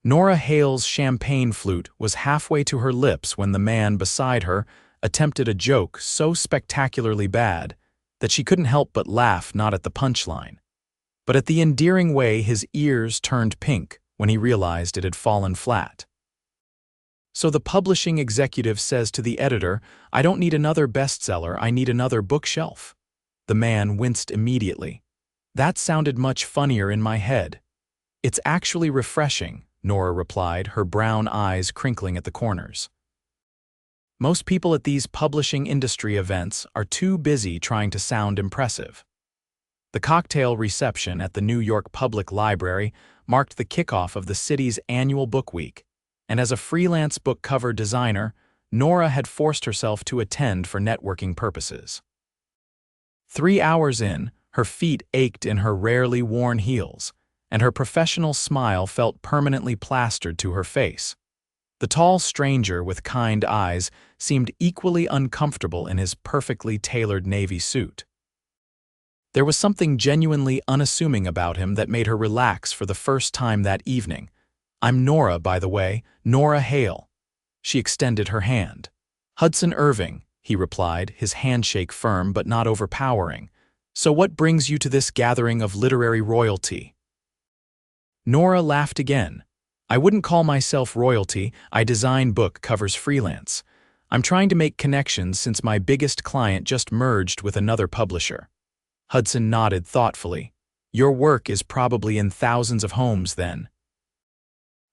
Nora Hale's champagne flute was halfway to her lips when the man beside her attempted a joke so spectacularly bad that she couldn't help but laugh, not at the punchline, but at the endearing way his ears turned pink when he realized it had fallen flat. So the publishing executive says to the editor, "I don't need another bestseller, I need another bookshelf." The man winced immediately. "That sounded much funnier in my head." "It's actually refreshing," Nora replied, her brown eyes crinkling at the corners. Most people at these publishing industry events are too busy trying to sound impressive. The cocktail reception at the New York Public Library marked the kickoff of the city's annual book week, and as a freelance book cover designer, Nora had forced herself to attend for networking purposes. 3 hours in, her feet ached in her rarely worn heels, and her professional smile felt permanently plastered to her face. The tall stranger with kind eyes seemed equally uncomfortable in his perfectly tailored navy suit. There was something genuinely unassuming about him that made her relax for the first time that evening. "I'm Nora, by the way, Nora Hale." She extended her hand. "Hudson Irving," he replied, his handshake firm but not overpowering. "So what brings you to this gathering of literary royalty?" Nora laughed again. "I wouldn't call myself royalty, I design book covers freelance. I'm trying to make connections since my biggest client just merged with another publisher." Hudson nodded thoughtfully. "Your work is probably in thousands of homes then."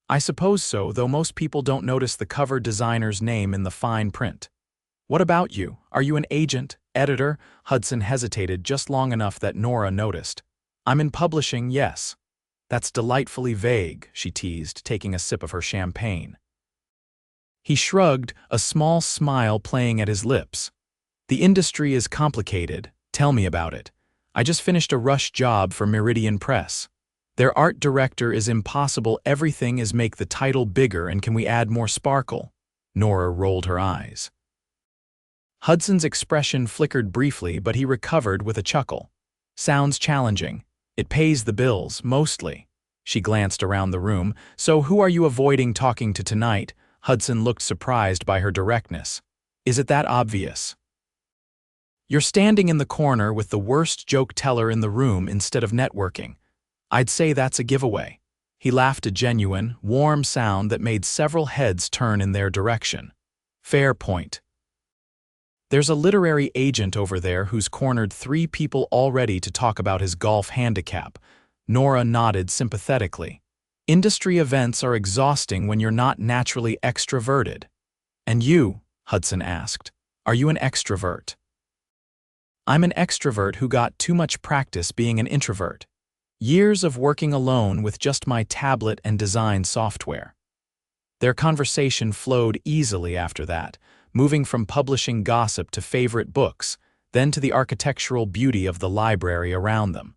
"I suppose so, though most people don't notice the cover designer's name in the fine print." "What about you? Are you an agent, editor?" Hudson hesitated just long enough that Nora noticed. "I'm in publishing, yes." "That's delightfully vague," she teased, taking a sip of her champagne. He shrugged, a small smile playing at his lips. "The industry is complicated. Tell me about it. I just finished a rush job for Meridian Press. Their art director is impossible. Everything is make the title bigger and can we add more sparkle?" Nora rolled her eyes. Hudson's expression flickered briefly, but he recovered with a chuckle. "Sounds challenging. It pays the bills, mostly." She glanced around the room. "So who are you avoiding talking to tonight?" Hudson looked surprised by her directness. "Is it that obvious?" "You're standing in the corner with the worst joke teller in the room instead of networking. I'd say that's a giveaway." He laughed, a genuine, warm sound that made several heads turn in their direction. "Fair point. There's a literary agent over there who's cornered 3 people already to talk about his golf handicap." Nora nodded sympathetically. "Industry events are exhausting when you're not naturally extroverted." "And you?" Hudson asked. "Are you an extrovert?" "I'm an extrovert who got too much practice being an introvert. Years of working alone with just my tablet and design software." Their conversation flowed easily after that, moving from publishing gossip to favorite books, then to the architectural beauty of the library around them.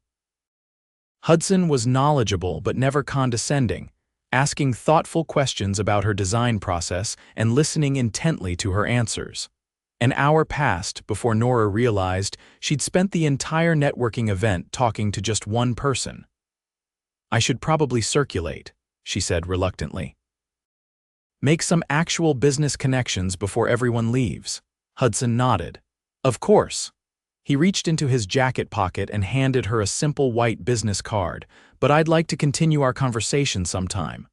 Hudson was knowledgeable but never condescending, asking thoughtful questions about her design process and listening intently to her answers. An hour passed before Nora realized she'd spent the entire networking event talking to just one person. "I should probably circulate," she said reluctantly. "Make some actual business connections before everyone leaves." Hudson nodded. "Of course." He reached into his jacket pocket and handed her a simple white business card. "But I'd like to continue our conversation sometime."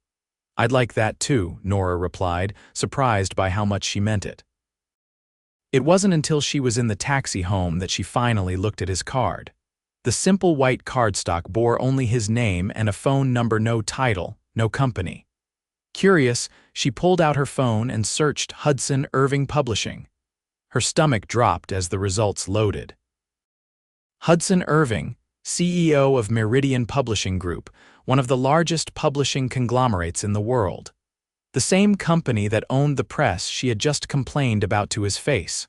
"I'd like that too," Nora replied, surprised by how much she meant it. It wasn't until she was in the taxi home that she finally looked at his card. The simple white cardstock bore only his name and a phone number, no title, no company. Curious, she pulled out her phone and searched Hudson Irving Publishing. Her stomach dropped as the results loaded. Hudson Irving, CEO of Meridian Publishing Group, one of the largest publishing conglomerates in the world. The same company that owned the press she had just complained about to his face.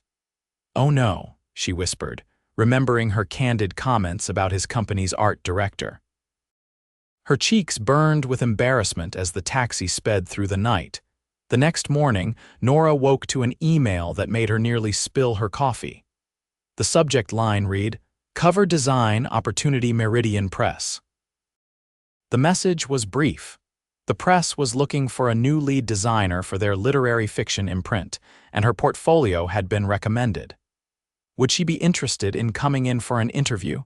"Oh no," she whispered, remembering her candid comments about his company's art director. Her cheeks burned with embarrassment as the taxi sped through the night. The next morning, Nora woke to an email that made her nearly spill her coffee. The subject line read, "Cover Design Opportunity Meridian Press." The message was brief. The press was looking for a new lead designer for their literary fiction imprint, and her portfolio had been recommended. Would she be interested in coming in for an interview?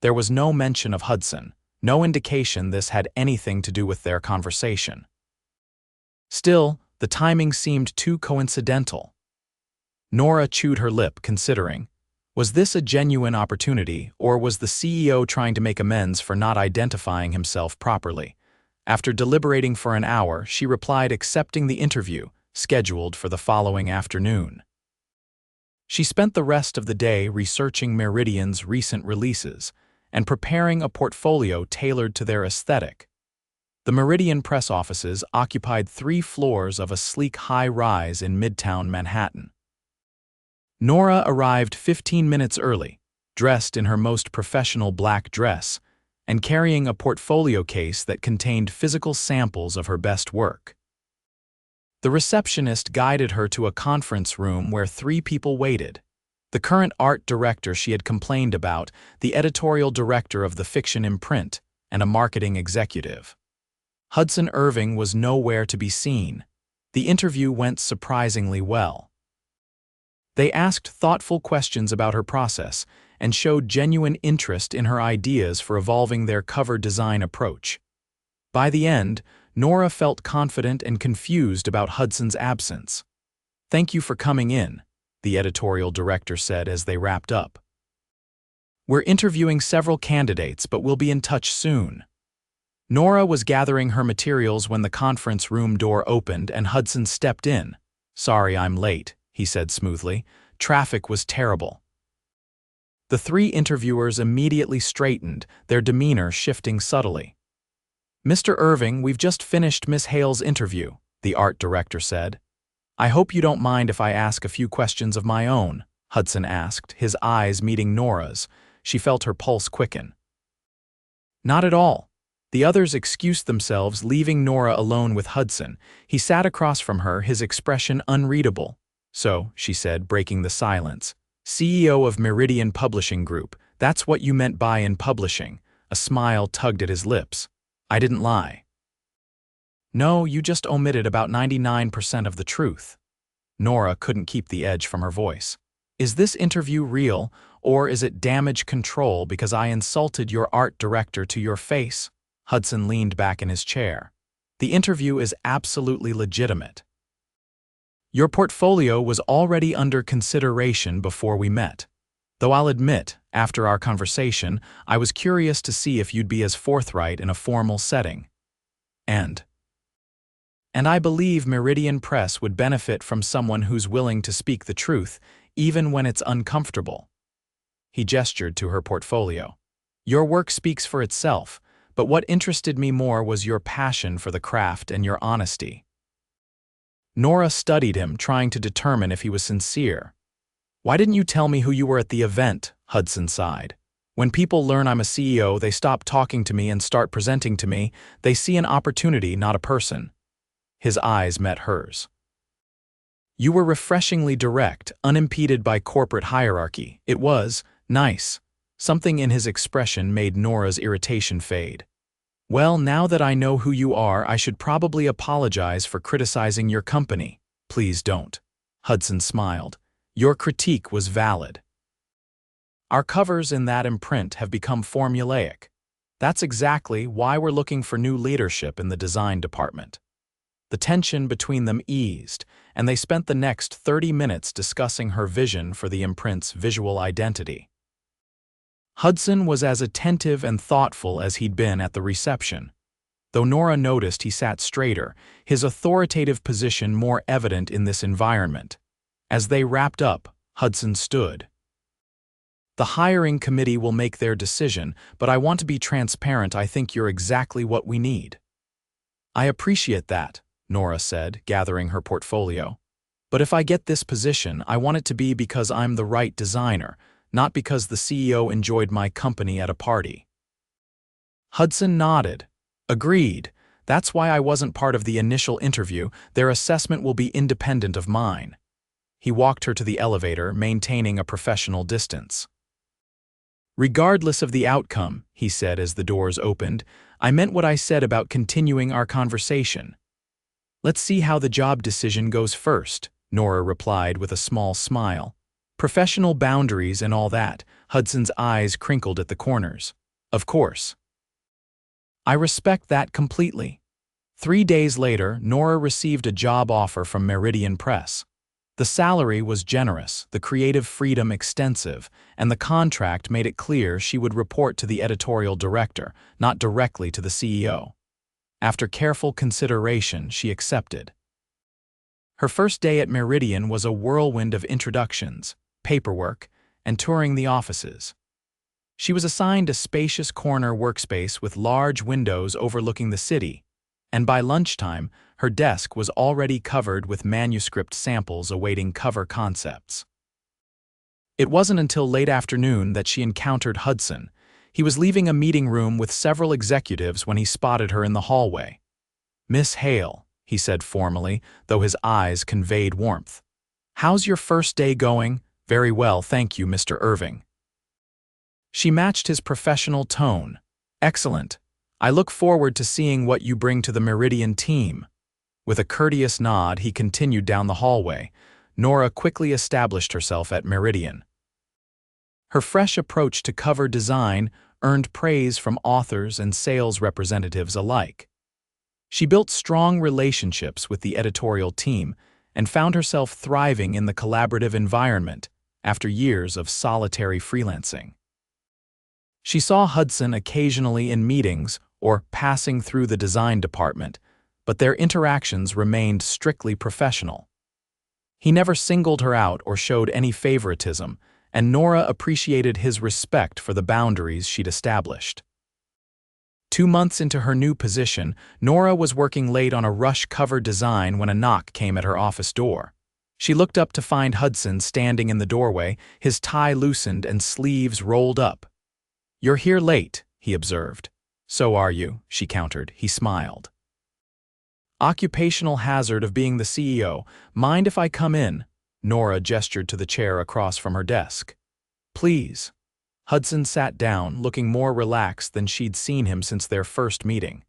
There was no mention of Hudson, no indication this had anything to do with their conversation. Still, the timing seemed too coincidental. Nora chewed her lip, considering, was this a genuine opportunity, or was the CEO trying to make amends for not identifying himself properly? After deliberating for an hour, she replied accepting the interview, scheduled for the following afternoon. She spent the rest of the day researching Meridian's recent releases and preparing a portfolio tailored to their aesthetic. The Meridian press offices occupied 3 floors of a sleek high-rise in Midtown Manhattan. Nora arrived 15 minutes early, dressed in her most professional black dress, and carrying a portfolio case that contained physical samples of her best work. The receptionist guided her to a conference room where 3 people waited: the current art director she had complained about, the editorial director of the fiction imprint, and a marketing executive. Hudson Irving was nowhere to be seen. The interview went surprisingly well. They asked thoughtful questions about her process and showed genuine interest in her ideas for evolving their cover design approach. By the end, Nora felt confident and confused about Hudson's absence. "Thank you for coming in," the editorial director said as they wrapped up. "We're interviewing several candidates, but we'll be in touch soon." Nora was gathering her materials when the conference room door opened and Hudson stepped in. "Sorry I'm late," he said smoothly. "Traffic was terrible." The 3 interviewers immediately straightened, their demeanor shifting subtly. "Mr. Irving, we've just finished Miss Hale's interview," the art director said. "I hope you don't mind if I ask a few questions of my own," Hudson asked, his eyes meeting Nora's. She felt her pulse quicken. "Not at all." The others excused themselves, leaving Nora alone with Hudson. He sat across from her, his expression unreadable. "So," she said, breaking the silence, "CEO of Meridian Publishing Group, that's what you meant by in publishing." A smile tugged at his lips. "I didn't lie." "No, you just omitted about 99% of the truth." Nora couldn't keep the edge from her voice. "Is this interview real, or is it damage control because I insulted your art director to your face?" Hudson leaned back in his chair. "The interview is absolutely legitimate. Your portfolio was already under consideration before we met. Though I'll admit, after our conversation, I was curious to see if you'd be as forthright in a formal setting. And I believe Meridian Press would benefit from someone who's willing to speak the truth, even when it's uncomfortable." He gestured to her portfolio. "Your work speaks for itself, but what interested me more was your passion for the craft and your honesty." Nora studied him, trying to determine if he was sincere. "Why didn't you tell me who you were at the event?" Hudson sighed. "When people learn I'm a CEO, they stop talking to me and start presenting to me. They see an opportunity, not a person." His eyes met hers. "You were refreshingly direct, unimpeded by corporate hierarchy. It was nice." Something in his expression made Nora's irritation fade. "Well, now that I know who you are, I should probably apologize for criticizing your company." "Please don't." Hudson smiled. "Your critique was valid. Our covers in that imprint have become formulaic. That's exactly why we're looking for new leadership in the design department." The tension between them eased, and they spent the next 30 minutes discussing her vision for the imprint's visual identity. Hudson was as attentive and thoughtful as he'd been at the reception. Though Nora noticed he sat straighter, his authoritative position more evident in this environment. As they wrapped up, Hudson stood. "The hiring committee will make their decision, but I want to be transparent. I think you're exactly what we need." "I appreciate that," Nora said, gathering her portfolio. "But if I get this position, I want it to be because I'm the right designer, not because the CEO enjoyed my company at a party." Hudson nodded. "Agreed. That's why I wasn't part of the initial interview. Their assessment will be independent of mine." He walked her to the elevator, maintaining a professional distance. "Regardless of the outcome," he said as the doors opened, I meant what I said about continuing our conversation. Let's see how the job decision goes first, Nora replied with a small smile. Professional boundaries and all that. Hudson's eyes crinkled at the corners. Of course. I respect that completely. 3 days later, Nora received a job offer from Meridian Press. The salary was generous, the creative freedom extensive, and the contract made it clear she would report to the editorial director, not directly to the CEO. After careful consideration, she accepted. Her first day at Meridian was a whirlwind of introductions, paperwork, and touring the offices. She was assigned a spacious corner workspace with large windows overlooking the city, and by lunchtime, her desk was already covered with manuscript samples awaiting cover concepts. It wasn't until late afternoon that she encountered Hudson. He was leaving a meeting room with several executives when he spotted her in the hallway. "Miss Hale," he said formally, though his eyes conveyed warmth. "How's your first day going?" "Very well, thank you, Mr. Irving." She matched his professional tone. "Excellent. I look forward to seeing what you bring to the Meridian team." With a courteous nod, he continued down the hallway. Nora quickly established herself at Meridian. Her fresh approach to cover design earned praise from authors and sales representatives alike. She built strong relationships with the editorial team and found herself thriving in the collaborative environment after years of solitary freelancing. She saw Hudson occasionally in meetings or passing through the design department, but their interactions remained strictly professional. He never singled her out or showed any favoritism, and Nora appreciated his respect for the boundaries she'd established. 2 months into her new position, Nora was working late on a rush cover design when a knock came at her office door. She looked up to find Hudson standing in the doorway, his tie loosened and sleeves rolled up. "You're here late," he observed. "So are you," she countered. He smiled. "Occupational hazard of being the CEO. Mind if I come in?" Nora gestured to the chair across from her desk. "Please." Hudson sat down, looking more relaxed than she'd seen him since their first meeting.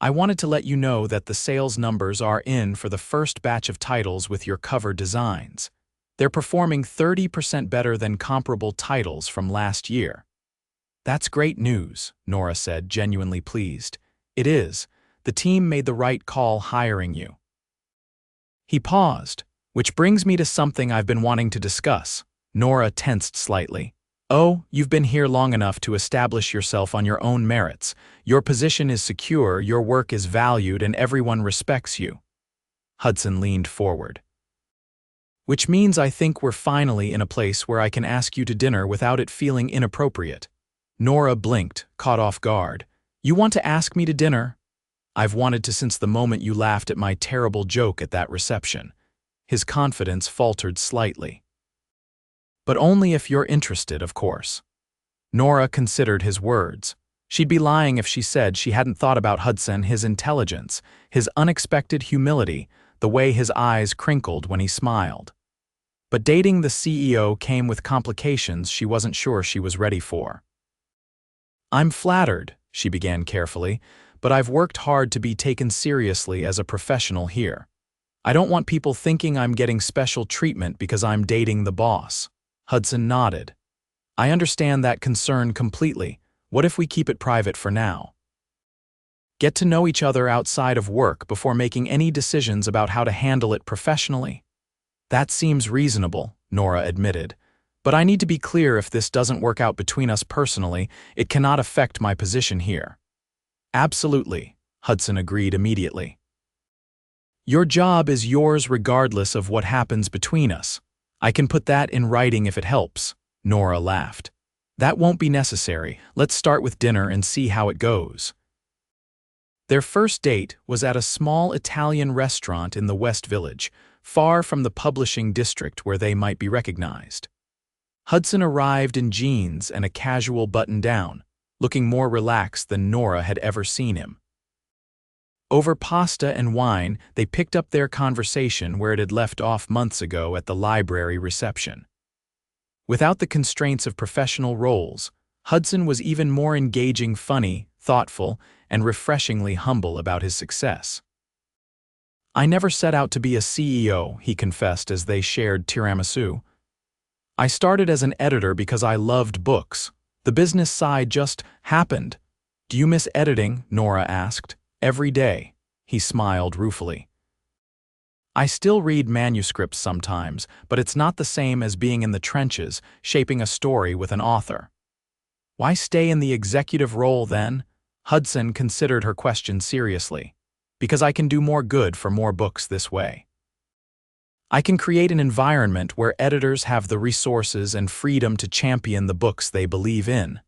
"I wanted to let you know that the sales numbers are in for the first batch of titles with your cover designs. They're performing 30% better than comparable titles from last year." "That's great news," Nora said, genuinely pleased. "It is. The team made the right call hiring you." He paused, "Which brings me to something I've been wanting to discuss." Nora tensed slightly. "Oh, you've been here long enough to establish yourself on your own merits. Your position is secure, your work is valued, and everyone respects you." Hudson leaned forward. "Which means I think we're finally in a place where I can ask you to dinner without it feeling inappropriate." Nora blinked, caught off guard. "You want to ask me to dinner?" "I've wanted to since the moment you laughed at my terrible joke at that reception." His confidence faltered slightly. "But only if you're interested, of course." Nora considered his words. She'd be lying if she said she hadn't thought about Hudson, his intelligence, his unexpected humility, the way his eyes crinkled when he smiled. But dating the CEO came with complications she wasn't sure she was ready for. "I'm flattered," she began carefully, "but I've worked hard to be taken seriously as a professional here. I don't want people thinking I'm getting special treatment because I'm dating the boss." Hudson nodded. "I understand that concern completely. What if we keep it private for now? Get to know each other outside of work before making any decisions about how to handle it professionally?" "That seems reasonable," Nora admitted. "But I need to be clear, if this doesn't work out between us personally, it cannot affect my position here." "Absolutely," Hudson agreed immediately. "Your job is yours regardless of what happens between us. I can put that in writing if it helps." Nora laughed. "That won't be necessary. Let's start with dinner and see how it goes." Their first date was at a small Italian restaurant in the West Village, far from the publishing district where they might be recognized. Hudson arrived in jeans and a casual button-down, looking more relaxed than Nora had ever seen him. Over pasta and wine, they picked up their conversation where it had left off months ago at the library reception. Without the constraints of professional roles, Hudson was even more engaging, funny, thoughtful, and refreshingly humble about his success. "I never set out to be a CEO," he confessed as they shared tiramisu. "I started as an editor because I loved books. The business side just happened." "Do you miss editing?" Nora asked. "Every day." He smiled ruefully. "I still read manuscripts sometimes, but it's not the same as being in the trenches, shaping a story with an author." "Why stay in the executive role then?" Hudson considered her question seriously. "Because I can do more good for more books this way. I can create an environment where editors have the resources and freedom to champion the books they believe in."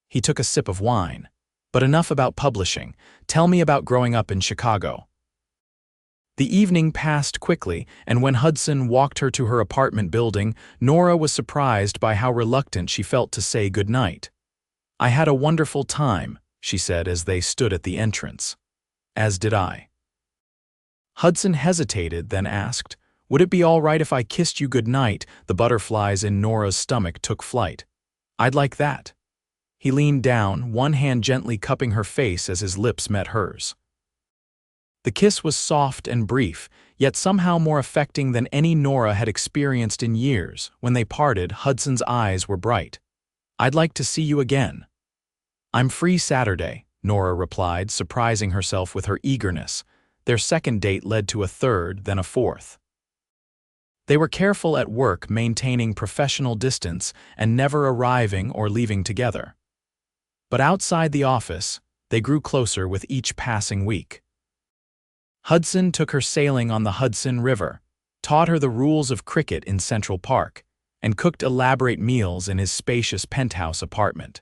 He took a sip of wine. "But enough about publishing. Tell me about growing up in Chicago." The evening passed quickly, and when Hudson walked her to her apartment building, Nora was surprised by how reluctant she felt to say goodnight. "I had a wonderful time," she said as they stood at the entrance. "As did I." Hudson hesitated, then asked, "Would it be all right if I kissed you goodnight?" The butterflies in Nora's stomach took flight. "I'd like that." He leaned down, one hand gently cupping her face as his lips met hers. The kiss was soft and brief, yet somehow more affecting than any Nora had experienced in years. When they parted, Hudson's eyes were bright. "I'd like to see you again." "I'm free Saturday," Nora replied, surprising herself with her eagerness. Their second date led to a third, then a fourth. They were careful at work, maintaining professional distance and never arriving or leaving together. But outside the office, they grew closer with each passing week. Hudson took her sailing on the Hudson River, taught her the rules of cricket in Central Park, and cooked elaborate meals in his spacious penthouse apartment.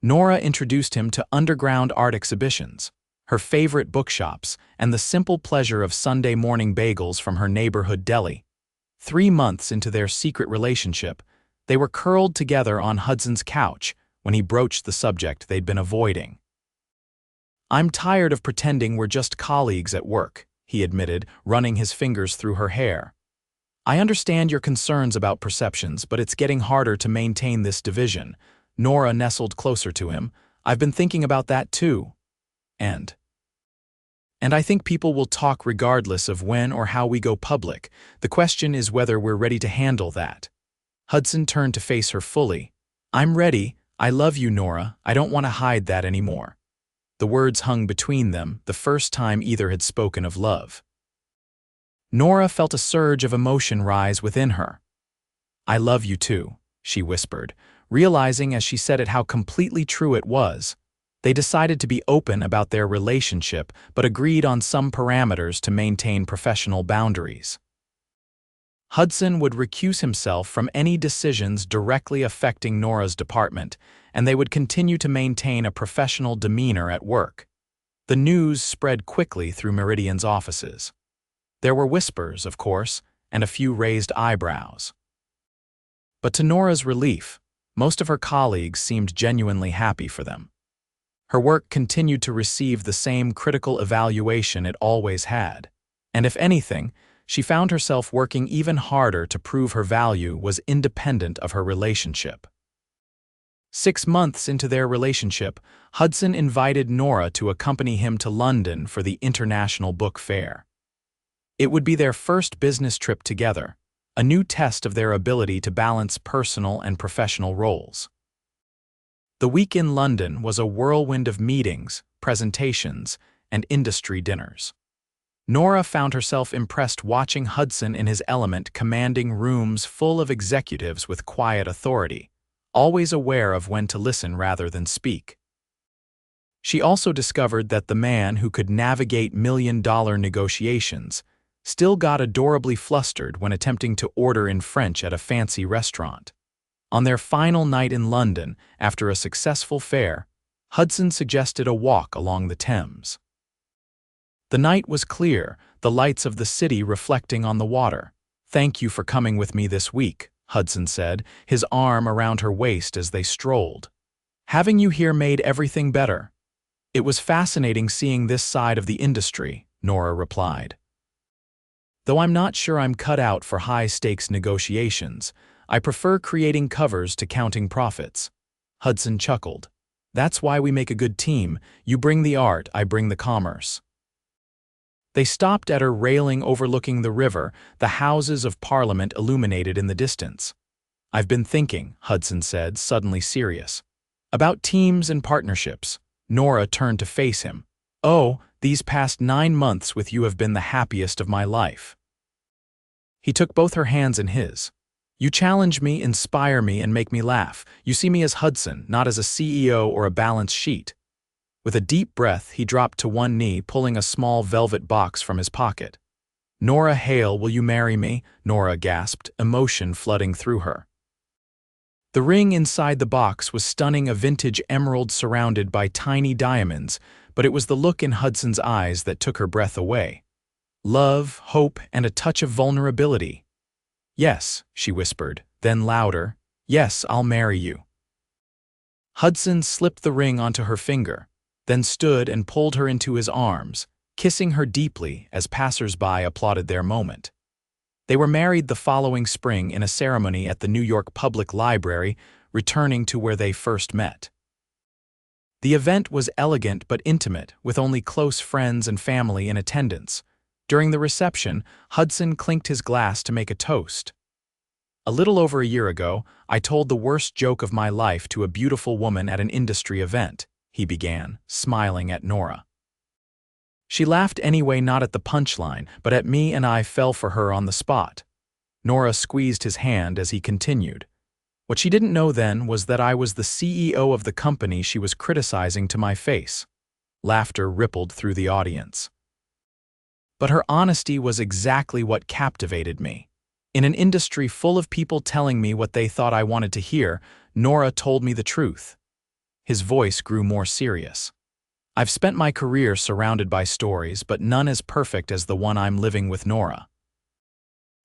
Nora introduced him to underground art exhibitions, her favorite bookshops, and the simple pleasure of Sunday morning bagels from her neighborhood deli. 3 months into their secret relationship, they were curled together on Hudson's couch when he broached the subject they'd been avoiding. "I'm tired of pretending we're just colleagues at work," he admitted, running his fingers through her hair. "I understand your concerns about perceptions, but it's getting harder to maintain this division." Nora nestled closer to him. "I've been thinking about that too. And I think people will talk regardless of when or how we go public. The question is whether we're ready to handle that." Hudson turned to face her fully. "I'm ready. I love you, Nora. I don't want to hide that anymore." The words hung between them, the first time either had spoken of love. Nora felt a surge of emotion rise within her. "I love you too," she whispered, realizing as she said it how completely true it was. They decided to be open about their relationship, but agreed on some parameters to maintain professional boundaries. Hudson would recuse himself from any decisions directly affecting Nora's department, and they would continue to maintain a professional demeanor at work. The news spread quickly through Meridian's offices. There were whispers, of course, and a few raised eyebrows. But to Nora's relief, most of her colleagues seemed genuinely happy for them. Her work continued to receive the same critical evaluation it always had, and if anything, she found herself working even harder to prove her value was independent of her relationship. 6 months into their relationship, Hudson invited Nora to accompany him to London for the International Book Fair. It would be their first business trip together, a new test of their ability to balance personal and professional roles. The week in London was a whirlwind of meetings, presentations, and industry dinners. Nora found herself impressed watching Hudson in his element, commanding rooms full of executives with quiet authority, always aware of when to listen rather than speak. She also discovered that the man who could navigate million-dollar negotiations still got adorably flustered when attempting to order in French at a fancy restaurant. On their final night in London, after a successful fair, Hudson suggested a walk along the Thames. The night was clear, the lights of the city reflecting on the water. "Thank you for coming with me this week," Hudson said, his arm around her waist as they strolled. "Having you here made everything better." "It was fascinating seeing this side of the industry," Nora replied. "Though I'm not sure I'm cut out for high-stakes negotiations, I prefer creating covers to counting profits." Hudson chuckled. That's why we make a good team. You bring the art, I bring the commerce. They stopped at her railing overlooking the river, the Houses of Parliament illuminated in the distance. I've been thinking, Hudson said, suddenly serious. About teams and partnerships. Nora turned to face him. Oh, these past 9 months with you have been the happiest of my life. He took both her hands in his. You challenge me, inspire me, and make me laugh. You see me as Hudson, not as a CEO or a balance sheet. With a deep breath, he dropped to one knee, pulling a small velvet box from his pocket. Nora Hale, will you marry me? Nora gasped, emotion flooding through her. The ring inside the box was stunning, a vintage emerald surrounded by tiny diamonds, but it was the look in Hudson's eyes that took her breath away. Love, hope, and a touch of vulnerability. Yes, she whispered, then louder, yes, I'll marry you. Hudson slipped the ring onto her finger, then stood and pulled her into his arms, kissing her deeply as passers-by applauded their moment. They were married the following spring in a ceremony at the New York Public Library, returning to where they first met. The event was elegant but intimate, with only close friends and family in attendance. During the reception, Hudson clinked his glass to make a toast. A little over a year ago, I told the worst joke of my life to a beautiful woman at an industry event, he began, smiling at Nora. She laughed anyway, not at the punchline, but at me, and I fell for her on the spot. Nora squeezed his hand as he continued. What she didn't know then was that I was the CEO of the company she was criticizing to my face. Laughter rippled through the audience. But her honesty was exactly what captivated me. In an industry full of people telling me what they thought I wanted to hear, Nora told me the truth. His voice grew more serious. I've spent my career surrounded by stories, but none as perfect as the one I'm living with Nora.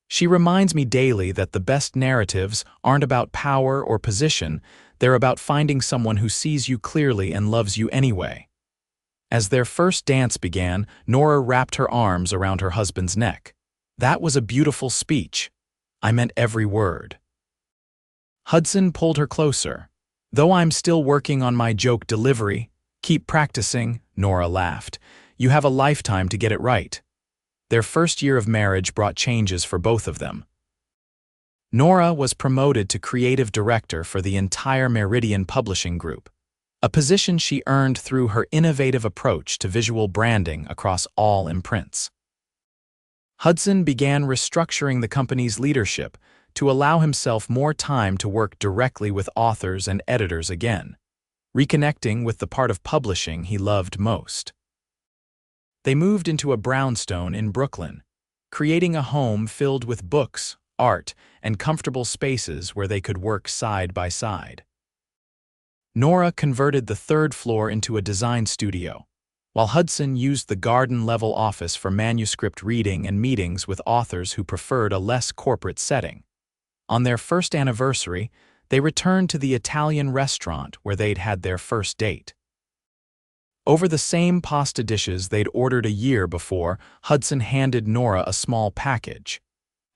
She reminds me daily that the best narratives aren't about power or position, they're about finding someone who sees you clearly and loves you anyway. As their first dance began, Nora wrapped her arms around her husband's neck. That was a beautiful speech. I meant every word. Hudson pulled her closer. Though I'm still working on my joke delivery, keep practicing, Nora laughed. You have a lifetime to get it right. Their first year of marriage brought changes for both of them. Nora was promoted to creative director for the entire Meridian Publishing Group, a position she earned through her innovative approach to visual branding across all imprints. Hudson began restructuring the company's leadership to allow himself more time to work directly with authors and editors again, reconnecting with the part of publishing he loved most. They moved into a brownstone in Brooklyn, creating a home filled with books, art, and comfortable spaces where they could work side by side. Nora converted the third floor into a design studio, while Hudson used the garden-level office for manuscript reading and meetings with authors who preferred a less corporate setting. On their first anniversary, they returned to the Italian restaurant where they'd had their first date. Over the same pasta dishes they'd ordered a year before, Hudson handed Nora a small package.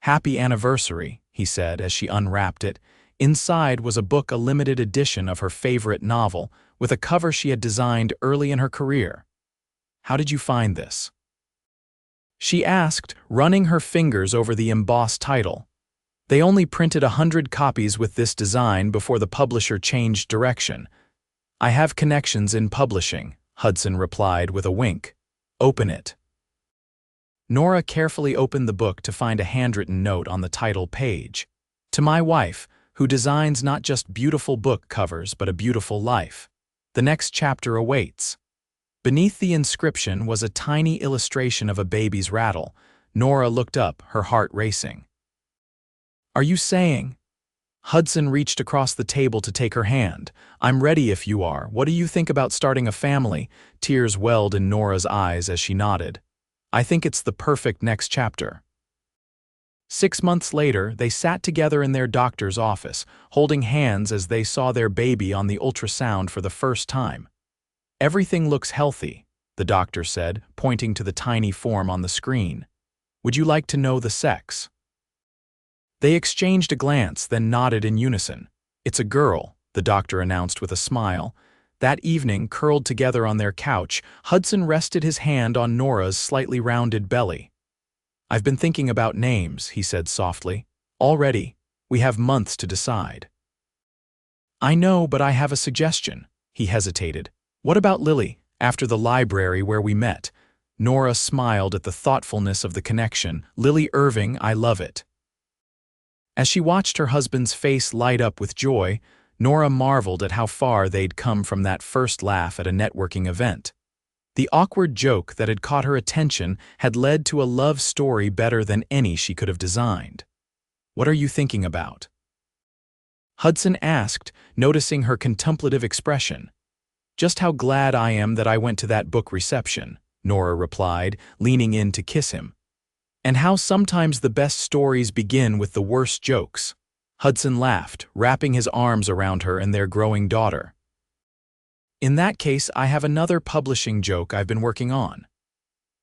"Happy anniversary," he said as she unwrapped it. Inside was a book, a limited edition of her favorite novel, with a cover she had designed early in her career. "How did you find this?" she asked, running her fingers over the embossed title. "They only printed 100 copies with this design before the publisher changed direction. I have connections in publishing," Hudson replied with a wink. "Open it." Nora carefully opened the book to find a handwritten note on the title page. "To my wife, who designs not just beautiful book covers but a beautiful life. The next chapter awaits." Beneath the inscription was a tiny illustration of a baby's rattle. Nora looked up, her heart racing. "Are you saying?" Hudson reached across the table to take her hand. "I'm ready if you are. What do you think about starting a family?" Tears welled in Nora's eyes as she nodded. "I think it's the perfect next chapter." 6 months later, they sat together in their doctor's office, holding hands as they saw their baby on the ultrasound for the first time. "Everything looks healthy," the doctor said, pointing to the tiny form on the screen. "Would you like to know the sex?" They exchanged a glance, then nodded in unison. "It's a girl," the doctor announced with a smile. That evening, curled together on their couch, Hudson rested his hand on Nora's slightly rounded belly. "I've been thinking about names," he said softly. "Already, we have months to decide." "I know, but I have a suggestion." He hesitated. "What about Lily, after the library where we met?" Nora smiled at the thoughtfulness of the connection. "Lily Irving, I love it." As she watched her husband's face light up with joy, Nora marveled at how far they'd come from that first laugh at a networking event. The awkward joke that had caught her attention had led to a love story better than any she could have designed. "What are you thinking about?" Hudson asked, noticing her contemplative expression. "Just how glad I am that I went to that book reception," Nora replied, leaning in to kiss him. "And how sometimes the best stories begin with the worst jokes." Hudson laughed, wrapping his arms around her and their growing daughter. "In that case, I have another publishing joke I've been working on."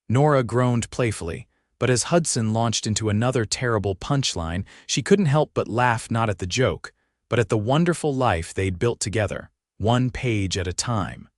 Nora groaned playfully, but as Hudson launched into another terrible punchline, she couldn't help but laugh, not at the joke, but at the wonderful life they'd built together, one page at a time.